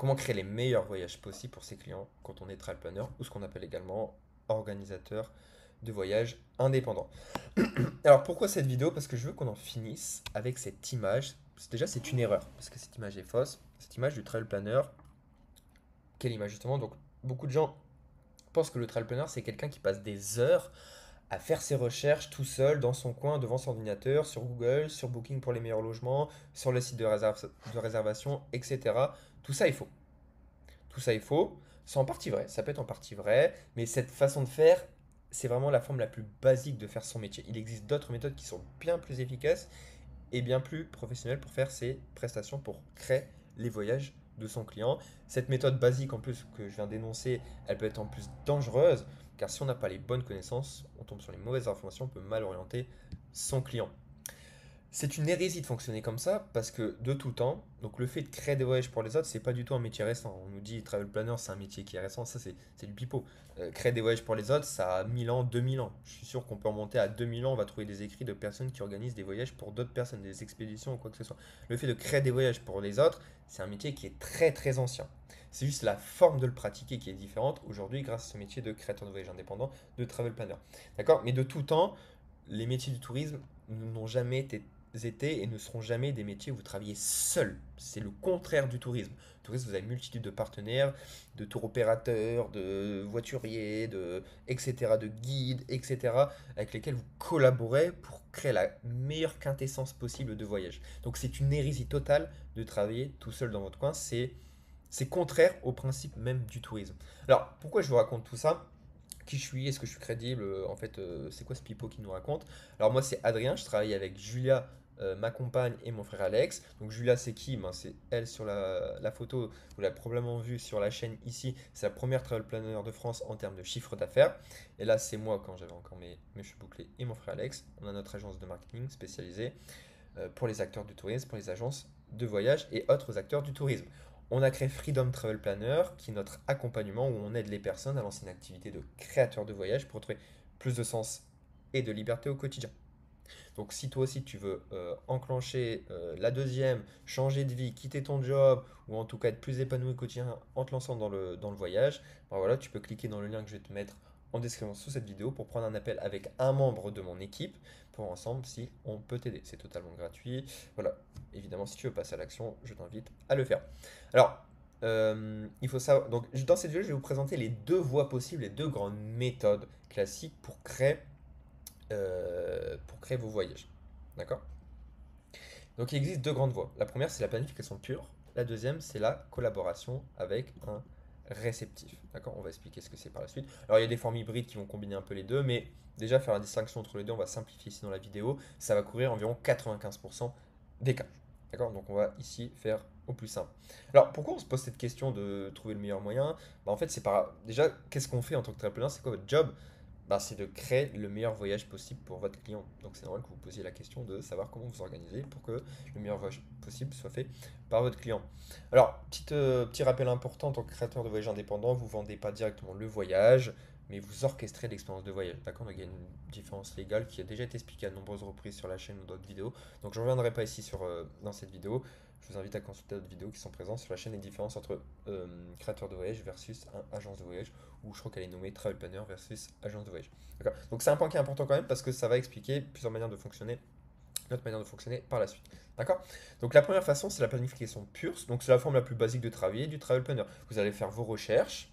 Comment créer les meilleurs voyages possibles pour ses clients quand on est travel planner ou ce qu'on appelle également organisateur de voyages indépendant. Alors pourquoi cette vidéo? Parce que je veux qu'on en finisse avec cette image. Déjà c'est une erreur parce que cette image est fausse. Cette image du travel planner, quelle image justement? Donc beaucoup de gens pensent que le travel planner c'est quelqu'un qui passe des heures à faire ses recherches tout seul dans son coin devant son ordinateur, sur Google, sur Booking pour les meilleurs logements, sur le site de réservation, etc. Tout ça est faux. Tout ça est faux. C'est en partie vrai, ça peut être en partie vrai, mais cette façon de faire, c'est vraiment la forme la plus basique de faire son métier. Il existe d'autres méthodes qui sont bien plus efficaces et bien plus professionnelles pour faire ses prestations, pour créer les voyages de son client. Cette méthode basique en plus que je viens d'énoncer, elle peut être en plus dangereuse, car si on n'a pas les bonnes connaissances, on tombe sur les mauvaises informations, on peut mal orienter son client. C'est une hérésie de fonctionner comme ça parce que de tout temps, donc le fait de créer des voyages pour les autres, c'est pas du tout un métier récent. On nous dit travel planner, c'est un métier qui est récent, ça c'est du pipeau. Créer des voyages pour les autres, ça a 1000 ans, 2000 ans. Je suis sûr qu'on peut remonter à 2000 ans, on va trouver des écrits de personnes qui organisent des voyages pour d'autres personnes, des expéditions ou quoi que ce soit. Le fait de créer des voyages pour les autres, c'est un métier qui est très très ancien. C'est juste la forme de le pratiquer qui est différente aujourd'hui grâce à ce métier de créateur de voyage indépendant, de travel planner. D'accord? Mais de tout temps, les métiers du tourisme n'ont jamais été et ne seront jamais des métiers où vous travaillez seul. C'est le contraire du tourisme. Le tourisme, vous avez une multitude de partenaires, de tour opérateurs, de voituriers, etc., de guides, etc., avec lesquels vous collaborez pour créer la meilleure quintessence possible de voyage. Donc c'est une hérésie totale de travailler tout seul dans votre coin. C'est contraire au principe même du tourisme. Alors, pourquoi je vous raconte tout ça? Qui je suis, est-ce que je suis crédible, en fait, c'est quoi ce pipeau qui nous raconte? Alors moi c'est Adrien, je travaille avec Julia, ma compagne et mon frère Alex. Donc Julia c'est qui? Ben, c'est elle sur la photo, vous l'avez probablement vu sur la chaîne ici, c'est la première travel planner de France en termes de chiffre d'affaires. Et là c'est moi quand j'avais encore mes cheveux bouclés et mon frère Alex. On a notre agence de marketing spécialisée pour les acteurs du tourisme, pour les agences de voyage et autres acteurs du tourisme. On a créé Freedom Travel Planner, qui est notre accompagnement où on aide les personnes à lancer une activité de créateur de voyage pour trouver plus de sens et de liberté au quotidien. Donc si toi aussi tu veux enclencher la deuxième, changer de vie, quitter ton job, ou en tout cas être plus épanoui au quotidien en te lançant dans le voyage, ben voilà, tu peux cliquer dans le lien que je vais te mettre en description sous cette vidéo pour prendre un appel avec un membre de mon équipe pour ensemble si on peut t'aider. C'est totalement gratuit. Voilà, évidemment si tu veux passer à l'action, je t'invite à le faire. Alors, il faut savoir, donc dans cette vidéo je vais vous présenter les deux voies possibles, les deux grandes méthodes classiques pour créer vos voyages. D'accord? Donc il existe deux grandes voies. La première, c'est la planification pure. La deuxième, c'est la collaboration avec un réceptif. D'accord? On va expliquer ce que c'est par la suite. Alors il y a des formes hybrides qui vont combiner un peu les deux, mais déjà faire la distinction entre les deux, on va simplifier ici dans la vidéo. Ça va couvrir environ 95% des cas. D'accord? Donc on va ici faire au plus simple. Alors pourquoi on se pose cette question de trouver le meilleur moyen? Bah, en fait, c'est par... Déjà, qu'est-ce qu'on fait en tant que travelpreneur? C'est quoi votre job? Bah, c'est de créer le meilleur voyage possible pour votre client. Donc c'est normal que vous posiez la question de savoir comment vous organisez pour que le meilleur voyage possible soit fait par votre client. Alors, petit rappel important, en tant que créateur de voyage indépendant, vous ne vendez pas directement le voyage, mais vous orchestrez l'expérience de voyage. D'accord? Donc il y a une différence légale qui a déjà été expliquée à de nombreuses reprises sur la chaîne ou d'autres vidéos. Donc je ne reviendrai pas ici dans cette vidéo. Je vous invite à consulter d'autres vidéos qui sont présentes sur la chaîne, les différences entre créateur de voyage versus agence de voyage, ou je crois qu'elle est nommée Travel Planner versus agence de voyage. D'accord? Donc c'est un point qui est important quand même parce que ça va expliquer plusieurs manières de fonctionner, notre manière de fonctionner par la suite. D'accord? Donc la première façon, c'est la planification pure. Donc c'est la forme la plus basique de travailler du Travel Planner. Vous allez faire vos recherches,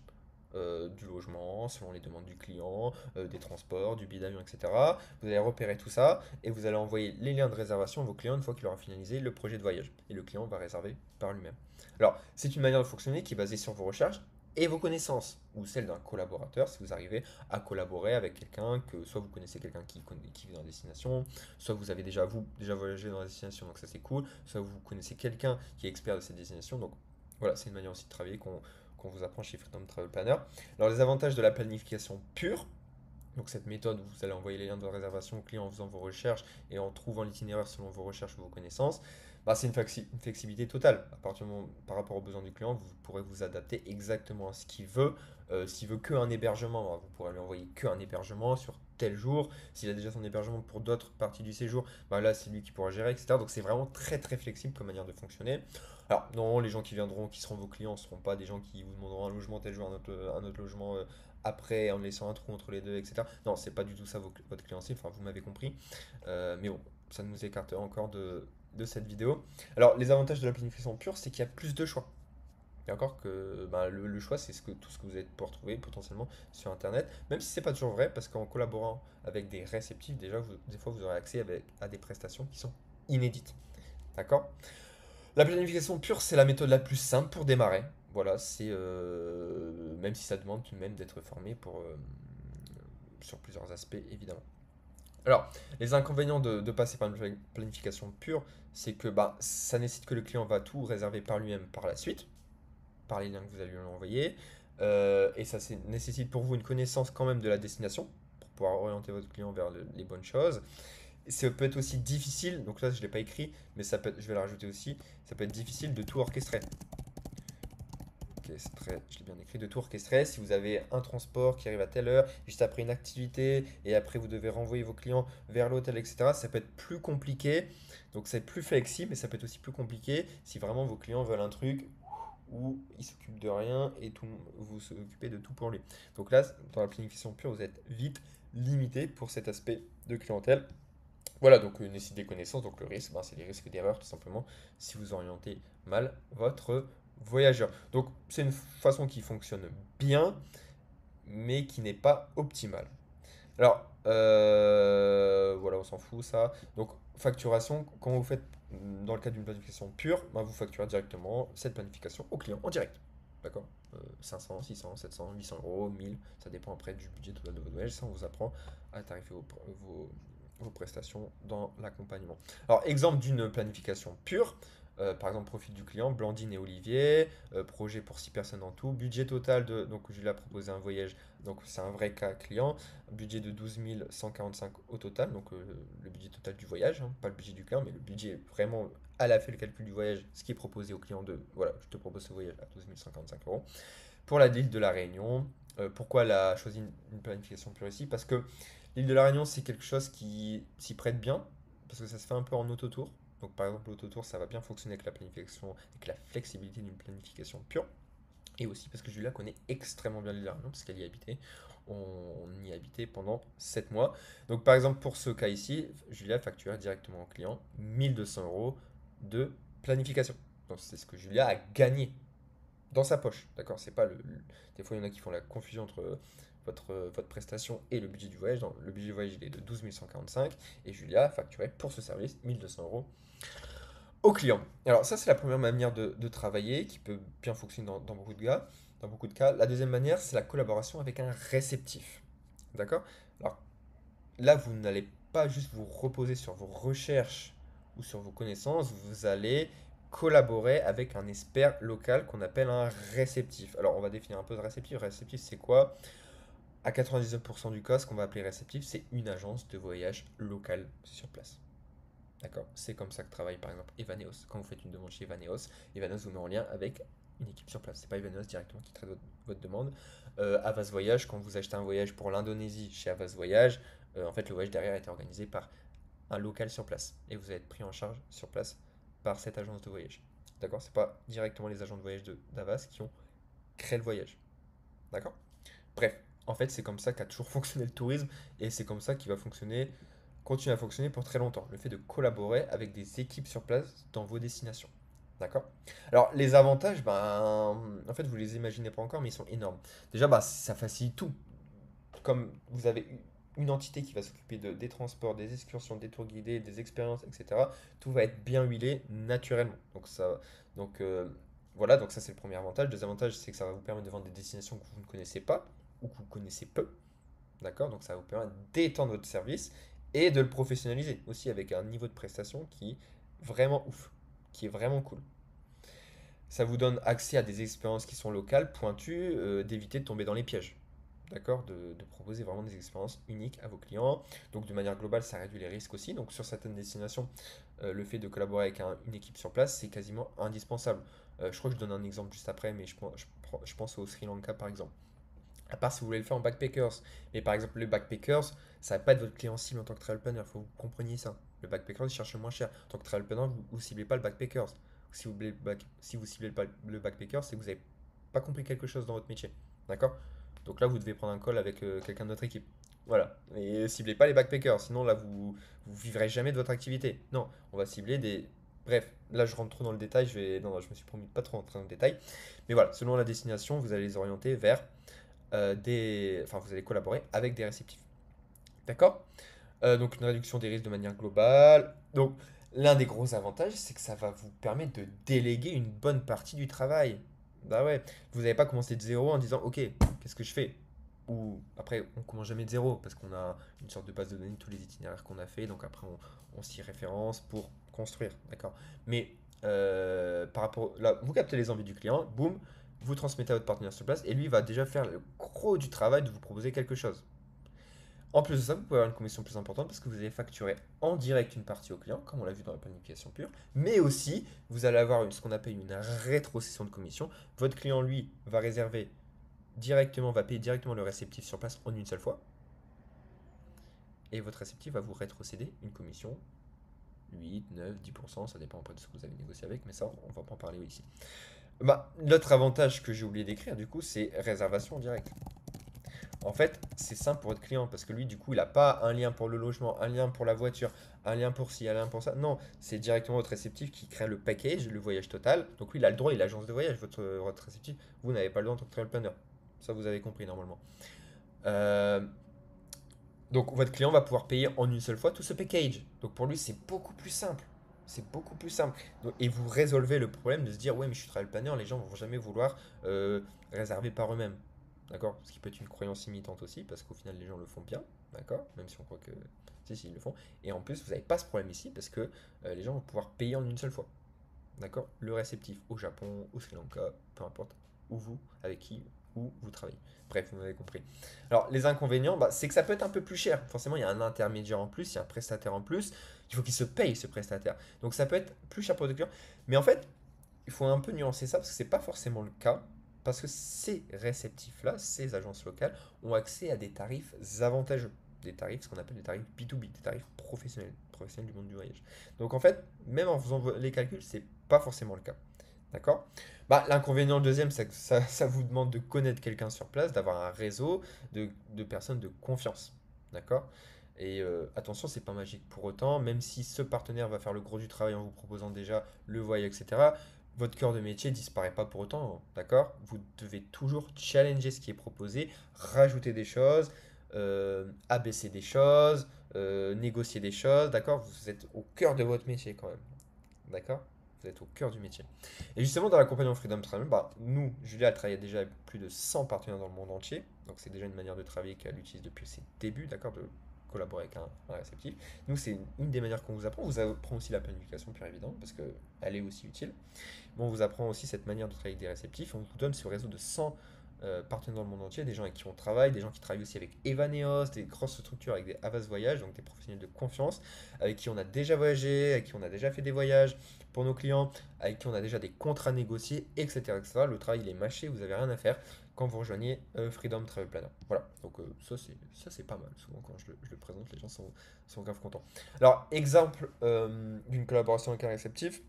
du logement, selon les demandes du client, des transports, du billet d'avion, etc. Vous allez repérer tout ça et vous allez envoyer les liens de réservation à vos clients une fois qu'il aura finalisé le projet de voyage. Et le client va réserver par lui-même. Alors, c'est une manière de fonctionner qui est basée sur vos recherches et vos connaissances, ou celles d'un collaborateur, si vous arrivez à collaborer avec quelqu'un, que soit vous connaissez quelqu'un qui vit dans la destination, soit vous avez déjà voyagé dans la destination, donc ça c'est cool, soit vous connaissez quelqu'un qui est expert de cette destination, donc voilà, c'est une manière aussi de travailler qu'on vous apprend chez Freedom Travel Planner. Alors les avantages de la planification pure, donc cette méthode, vous allez envoyer les liens de réservation au client en faisant vos recherches et en trouvant l'itinéraire selon vos recherches ou vos connaissances, bah, c'est une flexibilité totale. À partir du moment, par rapport aux besoins du client, vous pourrez vous adapter exactement à ce qu'il veut. S'il veut qu'un hébergement, bah, vous pourrez lui envoyer qu'un hébergement sur tel jour. S'il a déjà son hébergement pour d'autres parties du séjour, bah là, c'est lui qui pourra gérer, etc. Donc, c'est vraiment très, très flexible comme manière de fonctionner. Alors, non, les gens qui viendront, qui seront vos clients, ne seront pas des gens qui vous demanderont un logement tel jour, un autre logement après, en laissant un trou entre les deux, etc. Non, c'est pas du tout ça votre client cible, enfin, vous m'avez compris. Mais bon, ça nous écarte encore de cette vidéo. Alors, les avantages de la planification pure, c'est qu'il y a plus de choix. Et encore que ben, le choix, c'est tout ce que vous allez pouvoir trouver potentiellement sur Internet, même si c'est pas toujours vrai, parce qu'en collaborant avec des réceptifs, déjà, des fois, vous aurez accès à des prestations qui sont inédites. D'accord? La planification pure, c'est la méthode la plus simple pour démarrer. Voilà, c'est même si ça demande tout de même d'être formé sur plusieurs aspects, évidemment. Alors, les inconvénients de passer par une planification pure, c'est que bah, ça nécessite que le client va tout réserver par lui-même par la suite, par les liens que vous allez lui envoyer. Et ça nécessite pour vous une connaissance quand même de la destination pour pouvoir orienter votre client vers les bonnes choses. Ça peut être aussi difficile, donc là je ne l'ai pas écrit, mais je vais le rajouter aussi, ça peut être difficile de tout orchestrer. Je l'ai bien écrit, de tout orchestrer. Si vous avez un transport qui arrive à telle heure, juste après une activité, et après vous devez renvoyer vos clients vers l'hôtel, etc., ça peut être plus compliqué. Donc c'est plus flexible, mais ça peut être aussi plus compliqué si vraiment vos clients veulent un truc où ils s'occupent de rien et vous s'occupez de tout pour lui. Donc là, dans la planification pure, vous êtes vite limité pour cet aspect de clientèle. Voilà, donc nécessite des connaissances, donc le risque, ben, c'est les risques d'erreur tout simplement si vous orientez mal votre voyageur. Donc c'est une façon qui fonctionne bien, mais qui n'est pas optimale. Alors, voilà, on s'en fout ça. Donc facturation, quand vous faites dans le cadre d'une planification pure, ben, vous facturez directement cette planification au client en direct. D'accord? 500, 600, 700, 800 euros, 1000, ça dépend après du budget total de votre voyage. Ça, on vous apprend à tarifer vos prestations dans l'accompagnement. Alors, exemple d'une planification pure, par exemple, profil du client, Blandine et Olivier, projet pour 6 personnes en tout, budget total de, donc je lui ai proposé un voyage, donc c'est un vrai cas client, budget de 12 145 au total, donc le budget total du voyage, hein, pas le budget du client, mais le budget vraiment, elle a fait le calcul du voyage, ce qui est proposé au client de, voilà, je te propose ce voyage à 12 145 euros. Pour la l'île de la Réunion, pourquoi elle a choisi une planification pure ici? Parce que l'île de la Réunion, c'est quelque chose qui s'y prête bien, parce que ça se fait un peu en autotour. Donc par exemple, l'autotour, ça va bien fonctionner avec la planification, avec la flexibilité d'une planification pure. Et aussi parce que Julia connaît extrêmement bien l'île de la Réunion, parce qu'elle y habitait. On y habitait pendant 7 mois. Donc par exemple, pour ce cas ici, Julia facturait directement au client 1200 euros de planification. Donc c'est ce que Julia a gagné dans sa poche, d'accord? C'est pas Des fois, il y en a qui font la confusion entre votre prestation et le budget du voyage. Non, le budget du voyage, il est de 12 145 et Julia a facturé pour ce service 1200 euros au client. Alors ça, c'est la première manière de travailler qui peut bien fonctionner dans beaucoup de cas. Dans beaucoup de cas. La deuxième manière, c'est la collaboration avec un réceptif. D'accord? Alors là, vous n'allez pas juste vous reposer sur vos recherches ou sur vos connaissances, vous allez collaborer avec un expert local qu'on appelle un réceptif. Alors, on va définir un peu de réceptif. Réceptif, c'est quoi? À 99% du cas, ce qu'on va appeler réceptif, c'est une agence de voyage locale sur place. D'accord? C'est comme ça que travaille par exemple Evaneos. Quand vous faites une demande chez Evaneos, Evaneos vous met en lien avec une équipe sur place. C'est pas Evaneos directement qui traite votre demande. Avas Voyage, quand vous achetez un voyage pour l'Indonésie chez Avas Voyage, en fait le voyage derrière a été organisé par un local sur place et vous êtes pris en charge sur place par cette agence de voyage. D'accord? C'est pas directement les agents de voyage d'Avas qui ont créé le voyage. D'accord? Bref, en fait, c'est comme ça qu'a toujours fonctionné le tourisme et c'est comme ça qu'il va continuer à fonctionner pour très longtemps. Le fait de collaborer avec des équipes sur place dans vos destinations. D'accord? Alors, les avantages, ben, en fait, vous les imaginez pas encore, mais ils sont énormes. Déjà, bah, ça facilite tout. Comme vous avez une entité qui va s'occuper des transports, des excursions, des tours guidés, des expériences, etc., tout va être bien huilé naturellement. Donc voilà, donc ça c'est le premier avantage. Le deuxième avantage, c'est que ça va vous permettre de vendre des destinations que vous ne connaissez pas ou que vous connaissez peu. D'accord? Donc ça va vous permettre d'étendre votre service et de le professionnaliser aussi avec un niveau de prestation qui est vraiment ouf, qui est vraiment cool. Ça vous donne accès à des expériences qui sont locales, pointues, d'éviter de tomber dans les pièges. D'accord? De proposer vraiment des expériences uniques à vos clients. Donc de manière globale, ça réduit les risques aussi. Donc sur certaines destinations, le fait de collaborer avec une équipe sur place, c'est quasiment indispensable. Je crois que je donne un exemple juste après, mais je pense au Sri Lanka par exemple. À part si vous voulez le faire en backpackers. Mais par exemple, le backpackers, ça va pas être votre client cible en tant que travel planner. Il faut que vous compreniez ça. Le backpacker, il cherche le moins cher. En tant que travel planner, vous ciblez pas le backpackers. Si vous ciblez le backpacker, c'est que vous n'avez pas compris quelque chose dans votre métier. D'accord? Donc là, vous devez prendre un call avec quelqu'un de notre équipe. Voilà. Et ciblez pas les backpackers. Sinon, là, vous vivrez jamais de votre activité. Non, on va cibler des. Bref, là, je rentre trop dans le détail. Non, je me suis promis de pas trop rentrer dans le détail. Mais voilà, selon la destination, vous allez les orienter vers enfin, vous allez collaborer avec des réceptifs. D'accord? Donc une réduction des risques de manière globale. Donc l'un des gros avantages, c'est que ça va vous permettre de déléguer une bonne partie du travail. Bah ouais, vous n'avez pas commencé de zéro en disant ok, qu'est-ce que je fais? Ou après, on commence jamais de zéro parce qu'on a une sorte de base de données de tous les itinéraires qu'on a fait. Donc après, on s'y référence pour construire. D'accord? Mais par rapport là, vous captez les envies du client, boum, vous transmettez à votre partenaire sur place et lui va déjà faire le gros du travail de vous proposer quelque chose. En plus de ça, vous pouvez avoir une commission plus importante parce que vous allez facturer en direct une partie au client, comme on l'a vu dans la planification pure, mais aussi vous allez avoir ce qu'on appelle une rétrocession de commission. Votre client, lui, va payer directement le réceptif sur place en une seule fois, et votre réceptif va vous rétrocéder une commission 8, 9, 10%, ça dépend un peu de ce que vous avez négocié avec, mais ça, on va pas en parler ici. Bah, l'autre avantage que j'ai oublié d'écrire, du coup, c'est réservation en direct. En fait, c'est simple pour votre client parce que lui, du coup, il n'a pas un lien pour le logement, un lien pour la voiture, un lien pour ci, un lien pour ça. Non, c'est directement votre réceptif qui crée le package, le voyage total. Donc lui, il a le droit, il est l'agence de voyage, votre réceptif. Vous n'avez pas le droit en tant que travel planner. Ça, vous avez compris normalement. Euh, donc votre client va pouvoir payer en une seule fois tout ce package. Donc pour lui, c'est beaucoup plus simple. C'est beaucoup plus simple. Et vous résolvez le problème de se dire, ouais, mais je suis travel planner, les gens vont jamais vouloir réserver par eux-mêmes. D'accord? Ce qui peut être une croyance imitante aussi, parce qu'au final, les gens le font bien. D'accord? Même si on croit que. Si, ils le font. Et en plus, vous n'avez pas ce problème ici, parce que les gens vont pouvoir payer en une seule fois. D'accord? Le réceptif au Japon, au Sri Lanka, peu importe, où vous, avec qui, où vous travaillez. Bref, vous m'avez compris. Alors, les inconvénients, bah, c'est que ça peut être un peu plus cher. Forcément, il y a un intermédiaire en plus, il y a un prestataire en plus. Il faut qu'il se paye, ce prestataire. Donc, ça peut être plus cher pour le client. Mais en fait, il faut un peu nuancer ça, parce que ce n'est pas forcément le cas. Parce que ces réceptifs-là, ces agences locales, ont accès à des tarifs avantageux. Des tarifs, ce qu'on appelle des tarifs B2B, des tarifs professionnels, professionnels du monde du voyage. Donc en fait, même en faisant les calculs, c'est pas forcément le cas. D'accord? Bah, l'inconvénient deuxième, c'est que ça vous demande de connaître quelqu'un sur place, d'avoir un réseau de personnes de confiance. D'accord? Et attention, c'est pas magique pour autant, même si ce partenaire va faire le gros du travail en vous proposant déjà le voyage, etc., votre cœur de métier disparaît pas pour autant. D'accord? Vous devez toujours challenger ce qui est proposé, rajouter des choses, abaisser des choses, négocier des choses. D'accord? Vous êtes au cœur de votre métier quand même. D'accord? Vous êtes au cœur du métier. Et justement, dans l'accompagnement Freedom Travel, bah, nous, Julia, elle travaille déjà avec plus de 100 partenaires dans le monde entier. Donc, c'est déjà une manière de travailler qu'elle utilise depuis ses débuts, d'accord, de collaborer avec un réceptif. Nous, c'est une des manières qu'on vous apprend. On vous apprend aussi la planification, pure évidente, parce qu'elle est aussi utile. Mais on vous apprend aussi cette manière de travailler avec des réceptifs. On vous donne ce réseau de 100 partenaires dans le monde entier, des gens avec qui on travaille, des gens qui travaillent aussi avec Evaneos, des grosses structures avec des Havas Voyage, donc des professionnels de confiance, avec qui on a déjà voyagé, avec qui on a déjà fait des voyages pour nos clients, avec qui on a déjà des contrats négociés, etc. etc. Le travail il est mâché, vous n'avez rien à faire quand vous rejoignez Freedom Travel Planner. Voilà, donc ça c'est pas mal. Souvent quand je le présente, les gens sont grave contents. Alors, exemple d'une collaboration avec un réceptif.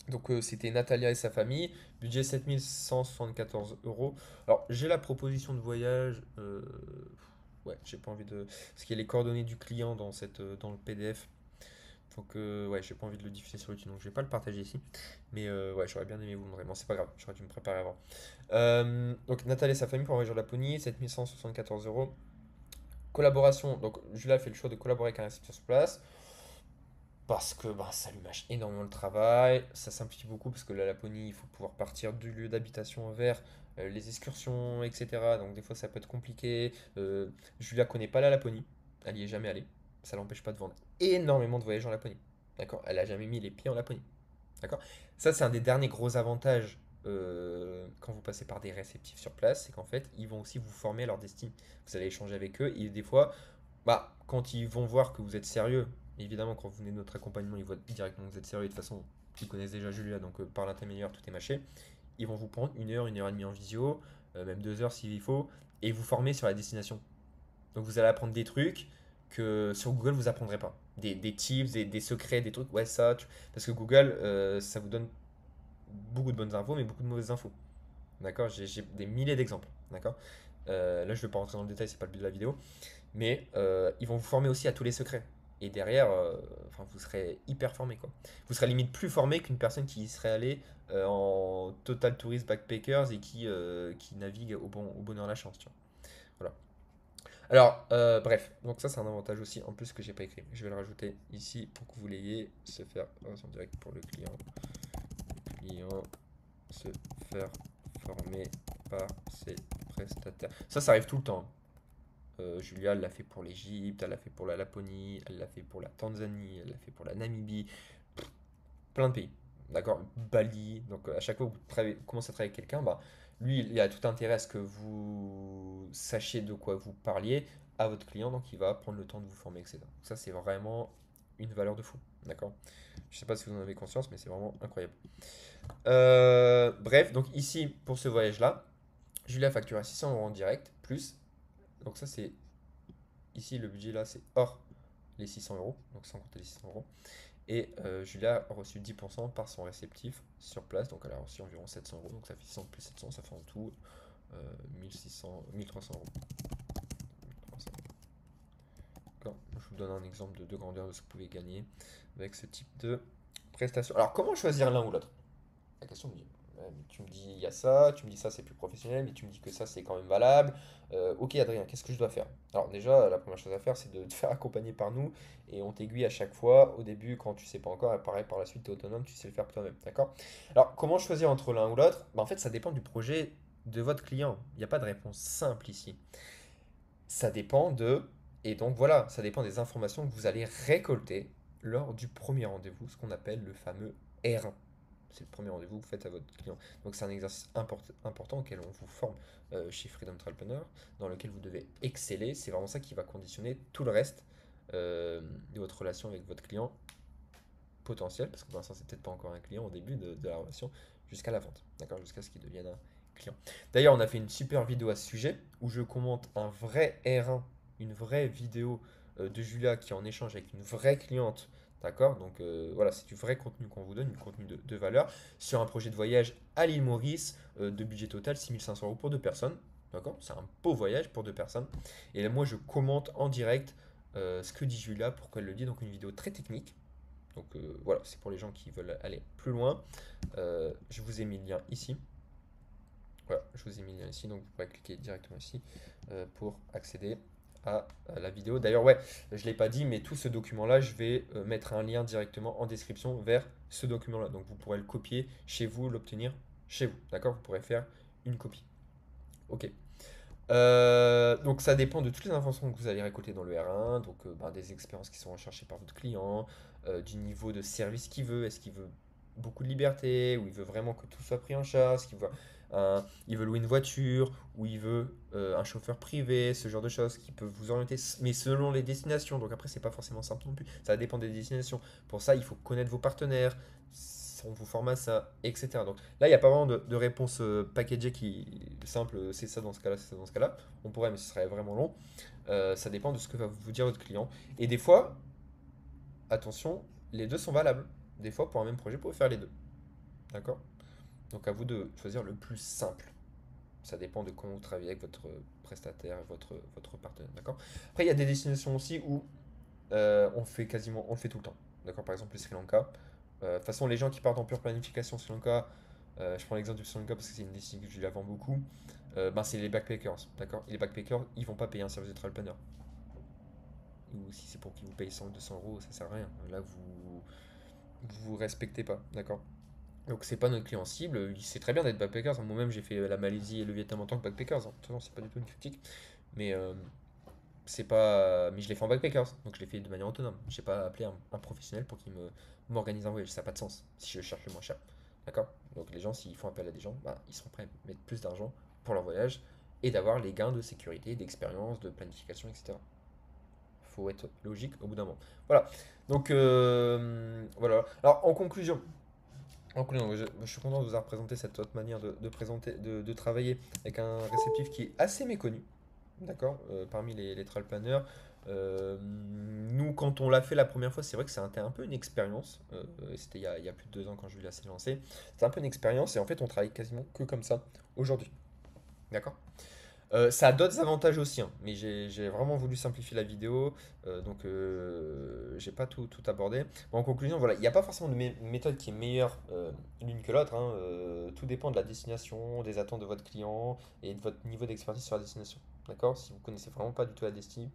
Donc c'était Natalia et sa famille, budget 7174 euros. Alors j'ai la proposition de voyage, ouais, j'ai pas envie de. Parce qu'il y a les coordonnées du client dans le PDF. Donc ouais, j'ai pas envie de le diffuser sur YouTube, donc je vais pas le partager ici. Mais ouais, j'aurais bien aimé vous le montrer. Bon, c'est pas grave, j'aurais dû me préparer avant. Donc Natalia et sa famille pour un voyage en Laponie, 7174 euros. Collaboration, donc Julia a fait le choix de collaborer avec un récepteur sur place. Parce que bah, ça lui mâche énormément le travail, ça simplifie beaucoup parce que la Laponie, il faut pouvoir partir du lieu d'habitation vers les excursions, etc. Donc des fois ça peut être compliqué. Julia connaît pas la Laponie, elle y est jamais allée. Ça l'empêche pas de vendre énormément de voyages en Laponie. D'accord? Elle a jamais mis les pieds en Laponie. D'accord? Ça, c'est un des derniers gros avantages quand vous passez par des réceptifs sur place, c'est qu'en fait, ils vont aussi vous former à leur destinée. Vous allez échanger avec eux et des fois, bah, quand ils vont voir que vous êtes sérieux, évidemment, quand vous venez de notre accompagnement, ils voient directement que vous êtes sérieux. De toute façon, ils connaissent déjà Julia, donc par l'intermédiaire, tout est mâché. Ils vont vous prendre une heure et demie en visio, même 2 heures s'il faut. et vous former sur la destination. Donc vous allez apprendre des trucs que sur Google vous apprendrez pas. Des tips, des secrets, des trucs. Ouais, ça. Parce que Google, ça vous donne beaucoup de bonnes infos, mais beaucoup de mauvaises infos. D'accord? J'ai des milliers d'exemples. D'accord? Là, je ne vais pas rentrer dans le détail, c'est pas le but de la vidéo. Mais ils vont vous former aussi à tous les secrets. Et derrière, enfin, vous serez hyper formé, quoi. Vous serez limite plus formé qu'une personne qui serait allée en total tourist backpackers et qui navigue au bonheur la chance, tu vois. Voilà. Alors, bref, donc ça c'est un avantage aussi en plus que j'ai pas écrit. Je vais le rajouter ici pour que vous l'ayez. Se faire en direct pour le client. Client se faire former par ses prestataires. Ça arrive tout le temps. Julia, elle l'a fait pour l'Égypte, elle l'a fait pour la Laponie, elle l'a fait pour la Tanzanie, elle l'a fait pour la Namibie, plein de pays. D'accord? Bali. Donc à chaque fois que vous commencez à travailler avec quelqu'un, bah, lui, il a tout intérêt à ce que vous sachiez de quoi vous parliez à votre client, donc il va prendre le temps de vous former, etc. Donc ça, c'est vraiment une valeur de fou. D'accord? Je sais pas si vous en avez conscience, mais c'est vraiment incroyable. Bref, donc ici, pour ce voyage-là, Julia a facturé 600 euros en direct, plus. Donc ça, c'est ici, le budget là, c'est hors les 600 euros, donc sans compter les 600 euros. Et Julia a reçu 10% par son réceptif sur place, donc elle a reçu environ 700 euros, donc ça fait 600 plus 700, ça fait en tout 1600, 1300 euros. 1300. D'accord. Je vous donne un exemple de grandeur de ce que vous pouvez gagner avec ce type de prestation. Alors, comment choisir l'un ou l'autre? La question me dit, ouais, mais tu me dis il y a ça, tu me dis ça c'est plus professionnel, mais tu me dis que ça c'est quand même valable. Ok Adrien, qu'est-ce que je dois faire? Alors déjà, la première chose à faire c'est de te faire accompagner par nous et on t'aiguille à chaque fois. Au début, quand tu sais pas encore, et pareil par la suite, tu es autonome, tu sais le faire toi-même. D'accord? Alors, comment choisir entre l'un ou l'autre? En fait, ça dépend du projet de votre client. Il n'y a pas de réponse simple ici. Ça dépend de... Et donc voilà, ça dépend des informations que vous allez récolter lors du premier rendez-vous, ce qu'on appelle le fameux R1. C'est le premier rendez-vous que vous faites à votre client. Donc c'est un exercice important auquel on vous forme chez Freedom Entrepreneur, dans lequel vous devez exceller. C'est vraiment ça qui va conditionner tout le reste de votre relation avec votre client potentiel, parce que pour l'instant c'est peut-être pas encore un client au début de la relation, jusqu'à la vente, d'accord, jusqu'à ce qu'il devienne un client. D'ailleurs, on a fait une super vidéo à ce sujet où je commente un vrai R1, une vraie vidéo de Julia qui est en échange avec une vraie cliente. D'accord? Donc voilà, c'est du vrai contenu qu'on vous donne, du contenu de valeur sur un projet de voyage à l'île Maurice de budget total 6500 euros pour deux personnes. D'accord? C'est un beau voyage pour deux personnes. Et là, moi, je commente en direct ce que dit Julia, pourquoi elle le dit. Donc, une vidéo très technique. Donc voilà, c'est pour les gens qui veulent aller plus loin. Je vous ai mis le lien ici. Voilà, je vous ai mis le lien ici, donc vous pourrez cliquer directement ici pour accéder à la vidéo. D'ailleurs, ouais, je ne l'ai pas dit, mais tout ce document-là, je vais mettre un lien directement en description vers ce document-là. Donc vous pourrez le copier chez vous, l'obtenir chez vous. D'accord? Vous pourrez faire une copie. Ok. Donc ça dépend de toutes les informations que vous allez récolter dans le R1, donc ben, des expériences qui sont recherchées par votre client, du niveau de service qu'il veut, est-ce qu'il veut beaucoup de liberté, ou il veut vraiment que tout soit pris en charge, il veut louer une voiture, ou il veut un chauffeur privé, ce genre de choses qui peuvent vous orienter, mais selon les destinations, donc après c'est pas forcément simple non plus, ça dépend des destinations. Pour ça, il faut connaître vos partenaires, on vous forme à ça, etc. Donc là, il n'y a pas vraiment de réponse packagée qui simple, c'est ça dans ce cas-là, c'est ça dans ce cas-là. On pourrait, mais ce serait vraiment long. Ça dépend de ce que va vous dire votre client. Et des fois, attention, les deux sont valables. Des fois, pour un même projet, vous pouvez faire les deux. D'accord? Donc à vous de choisir le plus simple. Ça dépend de comment vous travaillez avec votre prestataire, votre partenaire. D'accord? Après, il y a des destinations aussi où on le fait tout le temps. D'accord? Par exemple, le Sri Lanka. De toute façon, les gens qui partent en pure planification Sri Lanka, je prends l'exemple du Sri Lanka parce que c'est une destination que je la vends beaucoup, ben c'est les backpackers. D'accord? Et les backpackers, ils vont pas payer un service de travel planner. Ou si c'est pour qu'ils vous payent 100 ou 200 euros, ça sert à rien. Là, vous respectez pas. D'accord? Donc, c'est pas notre client cible. Il sait très bien d'être backpackers. Moi-même, j'ai fait la Malaisie et le Vietnam en tant que backpackers. De toute façon, c'est pas du tout une critique. Mais c'est pas. Mais je l'ai fait en backpackers, donc je l'ai fait de manière autonome. Je n'ai pas appelé un professionnel pour qu'il m'organise un voyage. Ça n'a pas de sens si je cherche le moins cher. D'accord? Donc les gens, s'ils font appel à des gens, bah, ils seront prêts à mettre plus d'argent pour leur voyage et d'avoir les gains de sécurité, d'expérience, de planification, etc. Faut être logique au bout d'un moment. Voilà. Donc voilà. Alors en conclusion, En conclusion, je suis content de vous avoir présenté cette autre manière de travailler avec un réceptif qui est assez méconnu. D'accord, parmi les trail planners. Nous, quand on l'a fait la première fois, c'est vrai que c'était un peu une expérience. C'était il y a plus de 2 ans quand Julia s'est lancée. C'était un peu une expérience et en fait, on travaille quasiment que comme ça aujourd'hui. D'accord? Ça a d'autres avantages aussi, hein, mais j'ai vraiment voulu simplifier la vidéo, donc j'ai pas tout abordé. Bon, en conclusion, voilà, il n'y a pas forcément de méthode qui est meilleure l'une que l'autre, hein, tout dépend de la destination, des attentes de votre client et de votre niveau d'expertise sur la destination. D'accord? Si vous connaissez vraiment pas du tout la destinée,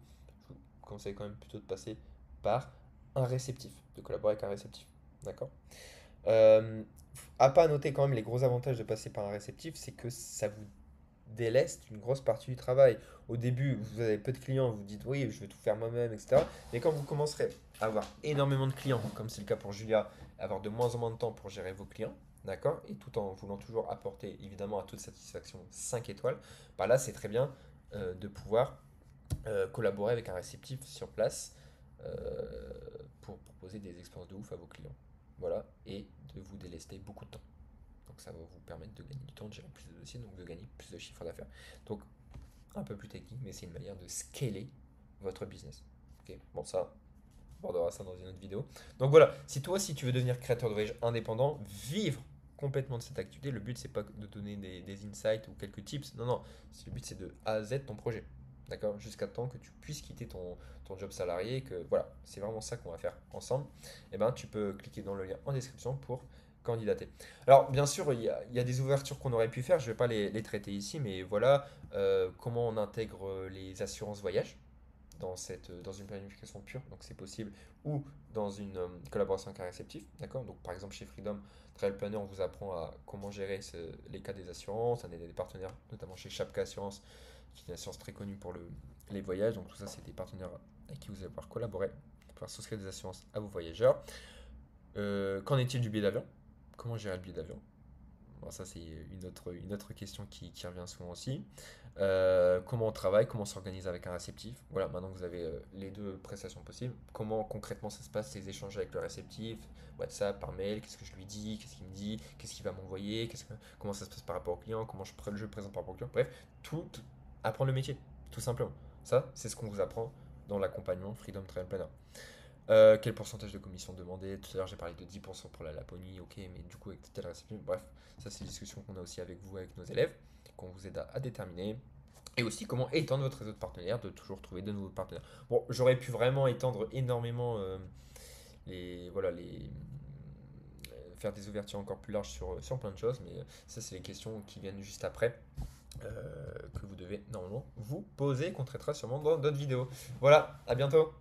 je vous conseille quand même plutôt de passer par un réceptif, de collaborer avec un réceptif. D'accord? Euh, à pas noter quand même les gros avantages de passer par un réceptif, c'est que ça vous déleste une grosse partie du travail. Au début, vous avez peu de clients, vous dites oui, je vais tout faire moi-même, etc. Mais quand vous commencerez à avoir énormément de clients, comme c'est le cas pour Julia, avoir de moins en moins de temps pour gérer vos clients, d'accord, et tout en voulant toujours apporter évidemment à toute satisfaction 5 étoiles, bah là c'est très bien de pouvoir collaborer avec un réceptif sur place pour proposer des expériences de ouf à vos clients. Voilà, et de vous délester beaucoup de temps. Donc ça va vous permettre de gagner du temps, de gérer plus de dossiers, donc de gagner plus de chiffre d'affaires. Donc un peu plus technique, mais c'est une manière de scaler votre business. Ok, bon ça, on abordera ça dans une autre vidéo. Donc voilà, si toi aussi tu veux devenir créateur de voyage indépendant, vivre complètement de cette activité, le but c'est pas de donner des insights ou quelques tips, non, non, le but c'est de A à Z ton projet. D'accord? Jusqu'à temps que tu puisses quitter ton job salarié, que voilà, c'est vraiment ça qu'on va faire ensemble. Et ben, tu peux cliquer dans le lien en description pour candidater. Alors, bien sûr, il y a des ouvertures qu'on aurait pu faire, je ne vais pas les traiter ici, mais voilà, comment on intègre les assurances voyage dans une planification pure, donc c'est possible, ou dans une collaboration avec un réceptif, d'accord? Donc par exemple chez Freedom Travel Planner, on vous apprend à comment gérer les cas des assurances, on a des partenaires, notamment chez Chapka Assurance, qui est une assurance très connue pour les voyages, donc tout ça c'est des partenaires avec qui vous allez pouvoir collaborer, pour pouvoir souscrire des assurances à vos voyageurs. Qu'en est-il du billet d'avion? Comment gérer le billet d'avion? Bon, ça, c'est une autre question qui revient souvent aussi. Comment on travaille, comment on s'organise avec un réceptif. Voilà, maintenant que vous avez les deux prestations possibles, comment concrètement ça se passe, ces échanges avec le réceptif, WhatsApp, par mail, qu'est-ce que je lui dis, qu'est-ce qu'il me dit, qu'est-ce qu'il va m'envoyer, comment ça se passe par rapport au client, comment je le présente par rapport au client. Bref, apprendre le métier, tout simplement. Ça, c'est ce qu'on vous apprend dans l'accompagnement Freedom Travel Planner. Quel pourcentage de commission demandé? Tout à l'heure, j'ai parlé de 10% pour la Laponie, ok, mais du coup, avec telle réception, bref, ça, c'est une discussion qu'on a aussi avec vous, avec nos élèves, qu'on vous aide à déterminer. Et aussi, comment étendre votre réseau de partenaires, de toujours trouver de nouveaux partenaires. Bon, j'aurais pu vraiment étendre énormément voilà, faire des ouvertures encore plus larges sur plein de choses, mais ça, c'est les questions qui viennent juste après. Que vous devez normalement vous poser, qu'on traitera sûrement dans d'autres vidéos. Voilà, à bientôt!